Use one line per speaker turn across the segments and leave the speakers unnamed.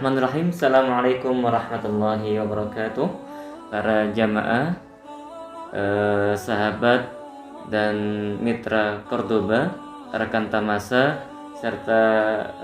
Bismillahirrahmanirrahim. Assalamualaikum warahmatullahi wabarakatuh. Para jamaah, sahabat dan mitra Cordoba, rekan Tamasa, serta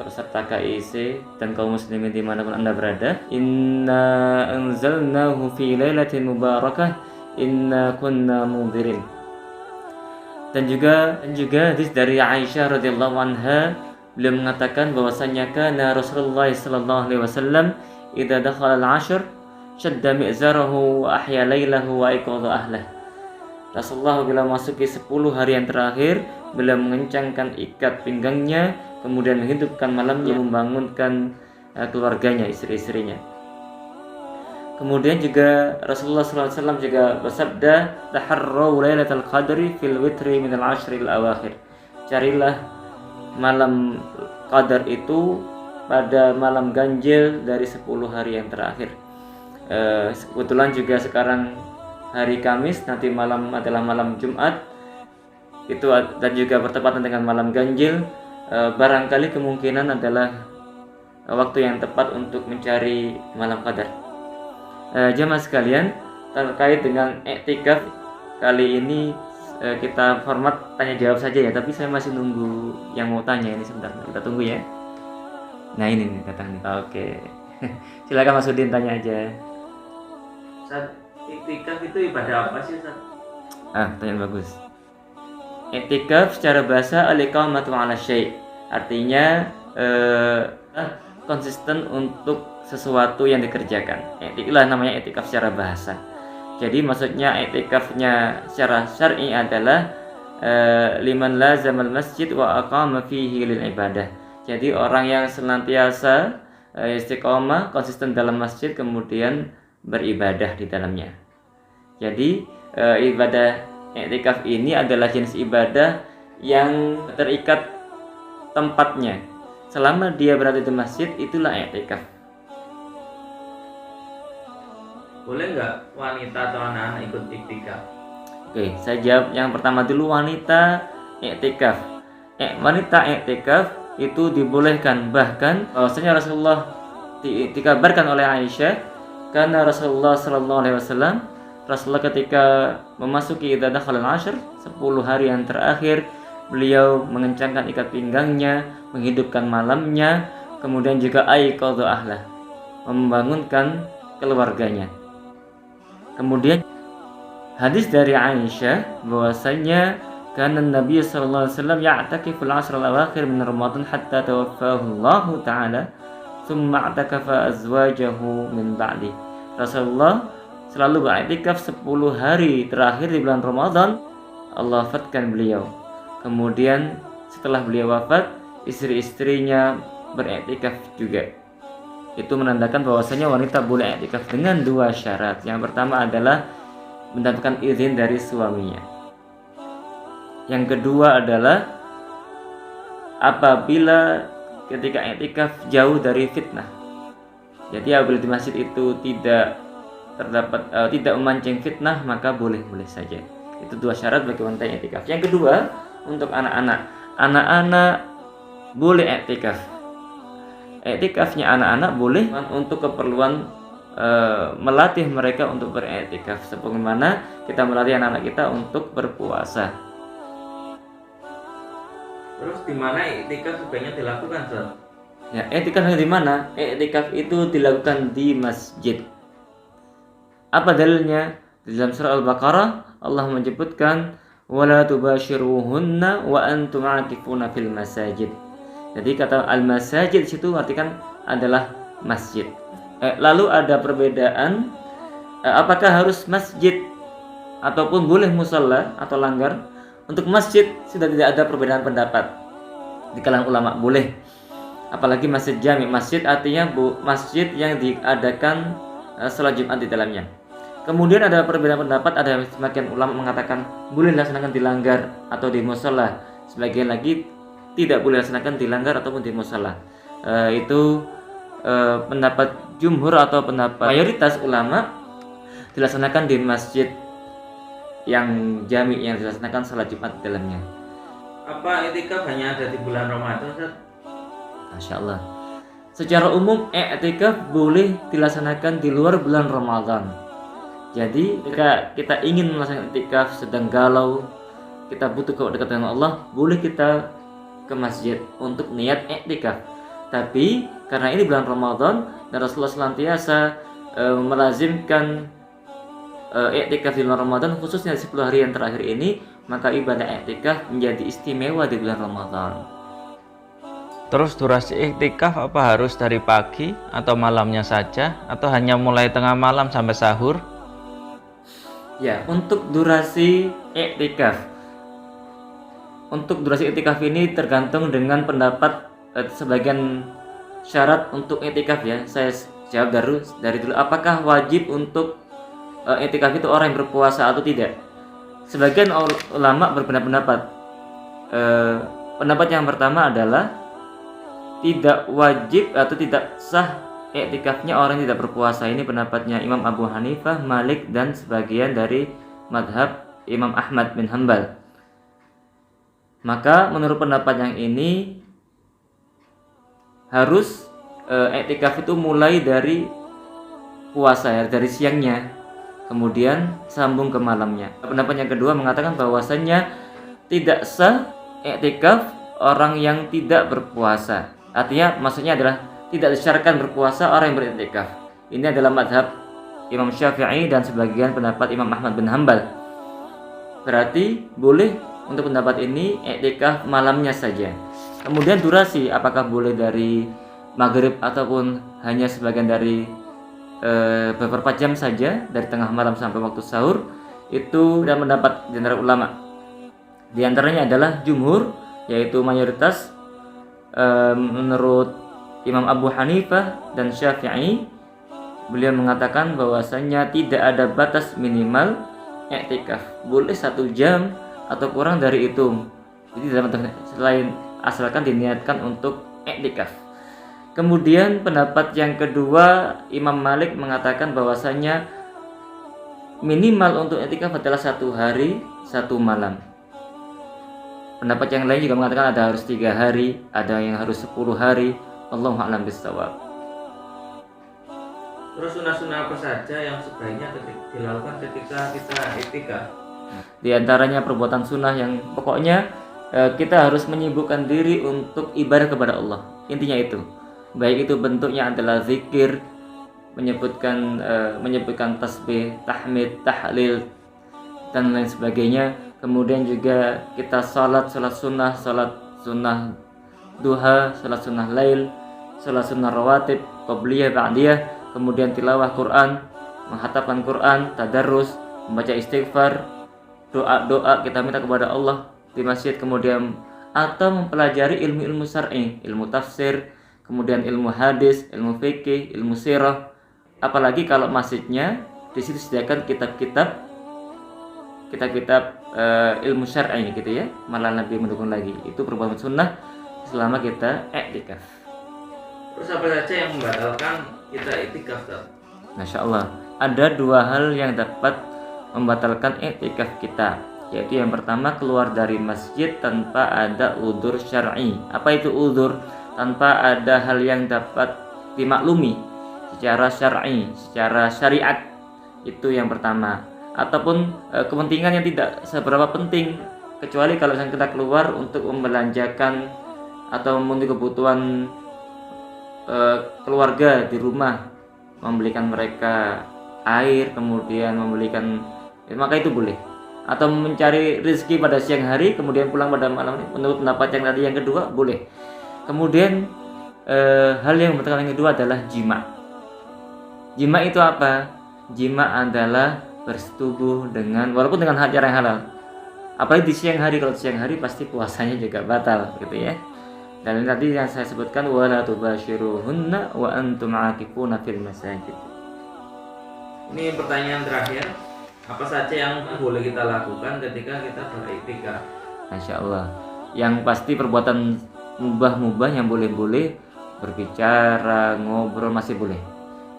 peserta KIC dan kaum muslimin dimanapun Anda berada. Inna anzalnahu fi lailatin mubarakah, inna kunna mundhirin. Dan juga hadis dari Aisyah radhiyallahu anha, beliau mengatakan bahwasanya kana Rasulullah sallallahu alaihi wasallam idza dakhala al-'ashr shadda mi'zarahu wa ahya lailahu wa aiqadha ahlah. Rasulullah bila masuki 10 hari yang terakhir, beliau mengencangkan ikat pinggangnya, kemudian menghidupkan malamnya, membangunkan keluarganya, istri-istrinya. Kemudian juga Rasulullah SAW juga bersabda, taharraw lailatul qadri fil witri minal 'ashril awakhir. Carilah malam qadar itu pada malam ganjil dari 10 hari yang terakhir. Kebetulan juga sekarang hari Kamis, nanti malam adalah malam Jumat itu, dan juga bertepatan dengan malam ganjil. Barangkali kemungkinan adalah waktu yang tepat untuk mencari malam qadar. Jamaah sekalian, terkait dengan i'tikaf kali ini kita format tanya jawab saja ya, tapi saya masih nunggu yang mau tanya ini, sebentar kita tunggu ya. Nah ini nih datang nih. Oke. Silakan Mas Udin, tanya aja.
Ustaz, iktikaf itu ibadah apa sih, Ustaz?
Pertanyaan bagus. Iktikaf secara bahasa al-iqamatu 'ala syai'. Artinya konsisten untuk sesuatu yang dikerjakan. Itulah namanya iktikaf secara bahasa. Jadi maksudnya iktikafnya secara syar'i adalah liman lazamal masjid wa aqama fihi lil ibadah. Jadi orang yang senantiasa istiqomah, konsisten dalam masjid, kemudian beribadah di dalamnya. Jadi ibadah iktikaf ini adalah jenis ibadah yang terikat tempatnya. Selama dia berada di masjid, itulah iktikaf.
Boleh nggak wanita atau anak-anak ikut iktikaf?
Oke, saya jawab yang pertama dulu, wanita iktikaf. Wanita iktikaf itu dibolehkan, bahkan bahwasanya Rasulullah dikabarkan oleh Aisyah, karena Rasulullah sallallahu alaihi wasallam, Rasulullah ketika memasuki idza dakhala al-'ashr, 10 hari yang terakhir, beliau mengencangkan ikat pinggangnya, menghidupkan malamnya, kemudian juga aiqadha ahlah, membangunkan keluarganya. Kemudian hadis dari Aisyah bahwasanya kana Nabi sallallahu alaihi wasallam ya'takifu al-'ashr al-awakhir min Ramadan hatta tawaffahu Allah taala, thumma i'takafa azwajahu min ba'di. Rasulullah selalu beriktikaf 10 hari terakhir di bulan Ramadan, Allah wafatkan beliau. Kemudian setelah beliau wafat, istri-istrinya beriktikaf juga. Itu menandakan bahwasanya wanita boleh iktikaf dengan 2 syarat. Yang pertama adalah mendapatkan izin dari suaminya. Yang kedua adalah apabila ketika iktikaf jauh dari fitnah. Jadi apabila di masjid itu tidak memancing fitnah, maka boleh-boleh saja. Itu 2 syarat bagi wanita yang iktikaf. Yang kedua, untuk anak-anak boleh iktikaf. Iktikafnya anak-anak boleh untuk keperluan melatih mereka untuk beriktikaf, sebagaimana kita melatih anak-anak kita untuk berpuasa.
Terus di mana iktikaf sebaiknya dilakukan, Ustaz?
Ya, iktikaf di mana? Iktikaf itu dilakukan di masjid. Apa dalilnya? Di dalam surah Al-Baqarah Allah menyebutkan wala tubashiruhunna wa antum aakifuna fil masajid. Jadi kata al-masajid di situ artikan adalah masjid. Lalu ada perbedaan, apakah harus masjid ataupun boleh musalla atau langgar? Untuk masjid sudah tidak ada perbedaan pendapat di kalangan ulama, boleh. Apalagi masjid jami, masjid artinya masjid yang diadakan salat Jumat di dalamnya. Kemudian ada perbedaan pendapat, ada sebagian ulama mengatakan boleh dilaksanakan di langgar atau di musalla, sebagian lagi tidak boleh dilaksanakan di langgar ataupun di musalla. Itu pendapat jumhur atau pendapat mayoritas ulama, dilaksanakan di masjid yang jami, yang dilaksanakan salat Jumat di dalamnya.
Apa iktikaf hanya ada di bulan Ramadan, Ustaz?
Masya Allah. secara umum i'tikaf boleh dilaksanakan di luar bulan Ramadan. Jadi ketika kita ingin melaksanakan i'tikaf, sedang galau, kita butuh kedekatan dengan Allah, boleh kita ke masjid untuk niat i'tikaf. Tapi karena ini bulan Ramadan dan Rasulullah senantiasa melazimkan i'tikaf di bulan Ramadan, khususnya di 10 hari yang terakhir ini, maka ibadah i'tikaf menjadi istimewa di bulan Ramadan.
Terus durasi iktikaf apa harus dari pagi atau malamnya saja, atau hanya mulai tengah malam sampai sahur?
Ya, untuk durasi i'tikaf. Untuk durasi i'tikaf ini tergantung dengan pendapat sebagian syarat untuk i'tikaf ya. Saya jawab dari dulu, apakah wajib untuk i'tikaf itu orang yang berpuasa atau tidak? Sebagian ulama berpendapat pendapat yang pertama adalah tidak wajib atau tidak sah i'tikafnya orang yang tidak berpuasa. Ini pendapatnya Imam Abu Hanifah, Malik, dan sebagian dari madhab Imam Ahmad bin Hanbal. Maka menurut pendapat yang ini harus i'tikaf itu mulai dari puasa ya, dari siangnya, kemudian sambung ke malamnya. Pendapat yang kedua mengatakan bahwasannya tidak sah i'tikaf orang yang tidak berpuasa. Artinya maksudnya adalah tidak disyaratkan berpuasa orang yang beriktikaf. Ini adalah madhab Imam Syafi'i dan sebagian pendapat Imam Ahmad bin Hanbal. Berarti boleh untuk pendapat ini iktikaf malamnya saja. Kemudian durasi, apakah boleh dari maghrib ataupun hanya sebagian dari beberapa jam saja, dari tengah malam sampai waktu sahur, itu dan pendapat general ulama. Di antaranya adalah jumhur, yaitu mayoritas menurut Imam Abu Hanifah dan Syafi'i, beliau mengatakan bahwasanya tidak ada batas minimal i'tikaf, boleh 1 jam atau kurang dari itu. Jadi selain asalkan diniatkan untuk i'tikaf. Kemudian pendapat yang kedua, Imam Malik mengatakan bahwasanya minimal untuk i'tikaf adalah 1 hari 1 malam. Pendapat yang lain juga mengatakan ada harus 3 hari, ada yang harus 10 hari. Allahu a'lam bishawab.
Terus sunnah-sunnah apa saja yang sebaiknya dilakukan ketika kita i'tikaf?
Di antaranya perbuatan sunnah yang pokoknya kita harus menyibukkan diri untuk ibadah kepada Allah. Intinya itu. Baik itu bentuknya adalah zikir, menyebutkan tasbih, tahmid, tahlil, dan lain sebagainya. Kemudian juga kita salat sunnah duha, salat sunnah lail, salat sunnah rawatib, qabliyah, ba'diyah, kemudian tilawah Quran, menghatamkan Quran, tadarrus, membaca istighfar, doa-doa kita minta kepada Allah di masjid, kemudian atau mempelajari ilmu-ilmu syar'i, ilmu tafsir, kemudian ilmu hadis, ilmu fikih, ilmu sirah. Apalagi kalau masjidnya di situ disediakan kitab-kitab ilmu syar'i gitu ya, malah lebih mendukung lagi. Itu perbuatan sunnah selama kita i'tikaf.
Terus apa saja yang membatalkan kita i'tikaf?
Masya Allah, ada 2 hal yang dapat membatalkan i'tikaf kita, yaitu yang pertama keluar dari masjid tanpa ada udzur syar'i. Apa itu udzur? Tanpa ada hal yang dapat dimaklumi secara syar'i, secara syariat. Itu yang pertama. Ataupun kepentingan yang tidak seberapa penting, kecuali kalau misalnya kita keluar untuk membelanjakan atau memenuhi kebutuhan keluarga di rumah, membelikan mereka air, kemudian membelikan, maka itu boleh. Atau mencari rezeki pada siang hari kemudian pulang pada malam, menurut pendapat yang tadi yang kedua boleh. Kemudian hal yang membatalkan yang kedua adalah jima. Jima itu apa? Jima adalah bersetubuh dengan, walaupun dengan cara yang halal. Apalagi di siang hari, kalau di siang hari pasti puasanya juga batal gitu ya. Dan tadi yang saya sebutkan, wala tubashiruhunna wa antum aakifuna fil masajid.
Ini pertanyaan terakhir, apa saja yang boleh kita lakukan ketika kita beriktikaf?
Masya Allah. Yang pasti perbuatan mubah-mubah yang boleh-boleh, berbicara, ngobrol masih boleh.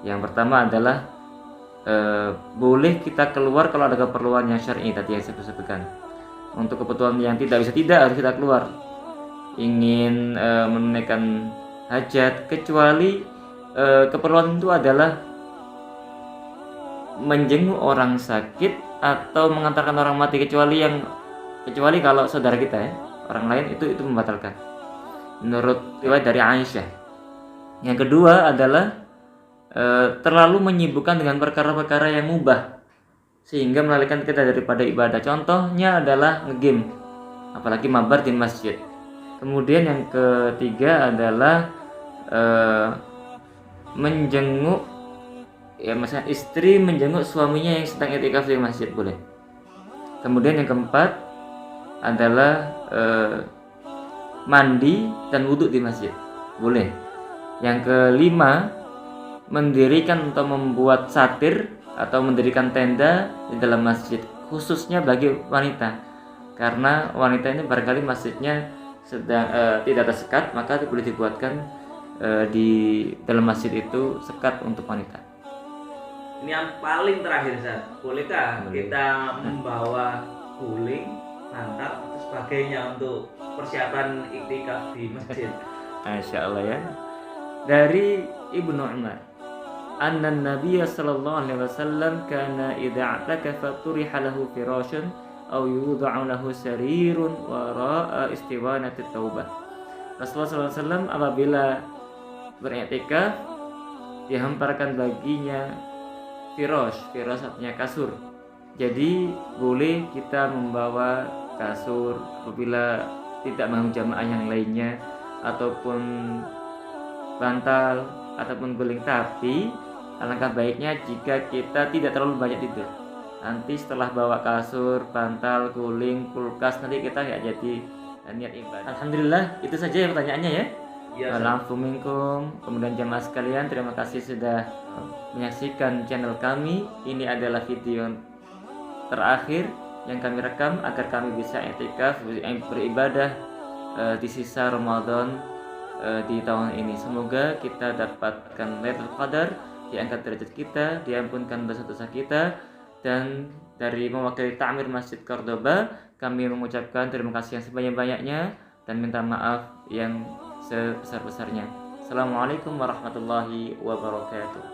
Yang pertama adalah boleh kita keluar kalau ada keperluan yang syar'i tadi yang saya sebutkan. Untuk kebutuhan yang tidak bisa, tidak harus kita keluar. Ingin menunaikan hajat, kecuali keperluan itu adalah menjenguk orang sakit atau mengantarkan orang mati, kecuali kalau saudara kita ya, orang lain itu membatalkan menurut riwayat dari Aisyah. Yang kedua adalah terlalu menyibukkan dengan perkara-perkara yang mubah sehingga melalaikan kita daripada ibadah. Contohnya adalah ngegame, apalagi mabar di masjid. Kemudian yang ketiga adalah menjenguk, ya misalnya istri menjenguk suaminya yang sedang i'tikaf di masjid, boleh. Kemudian yang keempat adalah mandi dan wudhu di masjid, boleh. Yang kelima, mendirikan atau membuat satir atau mendirikan tenda di dalam masjid, khususnya bagi wanita, karena wanita ini barangkali masjidnya sedang tidak tersekat, maka boleh dibuatkan di dalam masjid itu sekat untuk wanita.
Ini yang paling terakhir, Ustaz. Bolehkah kita membawa guling, bantal atau sebagainya untuk persiapan iktikaf di masjid?
Masya Allah ya. Dari Ibnu Umar, anna Nabiya sallallahu alaihi wasallam kana idza i'takafa turiha lahu firashun aw yudha'u lahu sarirun wara'a istiwanati taubah. Rasulullah SAW apabila beriktikaf dihamparkan baginya firash artinya kasur. Jadi boleh kita membawa kasur apabila tidak mengganggu jamaah yang lainnya, ataupun bantal ataupun guling, tapi alangkah baiknya jika kita tidak terlalu banyak tidur. Nanti setelah bawa kasur, bantal, guling, kulkas, nanti kita nggak jadi niat ibadah. Alhamdulillah, itu saja ya pertanyaannya ya. Wa'alaikum minkum. Kemudian jamaah sekalian, terima kasih sudah menyaksikan channel kami. Ini adalah video terakhir yang kami rekam agar kami bisa i'tikaf, beribadah di sisa Ramadan di tahun ini. Semoga kita dapatkan Lailatul Qadar, diangkat derajat kita, diampunkan dosa-dosa kita. Dan dari mewakili Ta'mir Masjid Cordoba, kami mengucapkan terima kasih yang sebanyak-banyaknya dan minta maaf yang sebesar-besarnya. Assalamualaikum warahmatullahi wabarakatuh.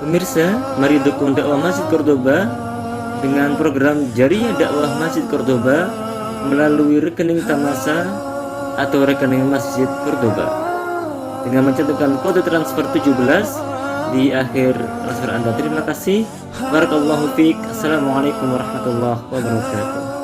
Pemirsa, mari dukung dakwah Masjid Cordoba dengan program Jariyah Dakwah Masjid Cordoba melalui rekening Tamasa atau rekening Masjid Cordoba dengan mencantumkan kode transfer 17 di akhir transfer Anda. Terima kasih. Barakallahu fiik. Assalamualaikum warahmatullahi wabarakatuh.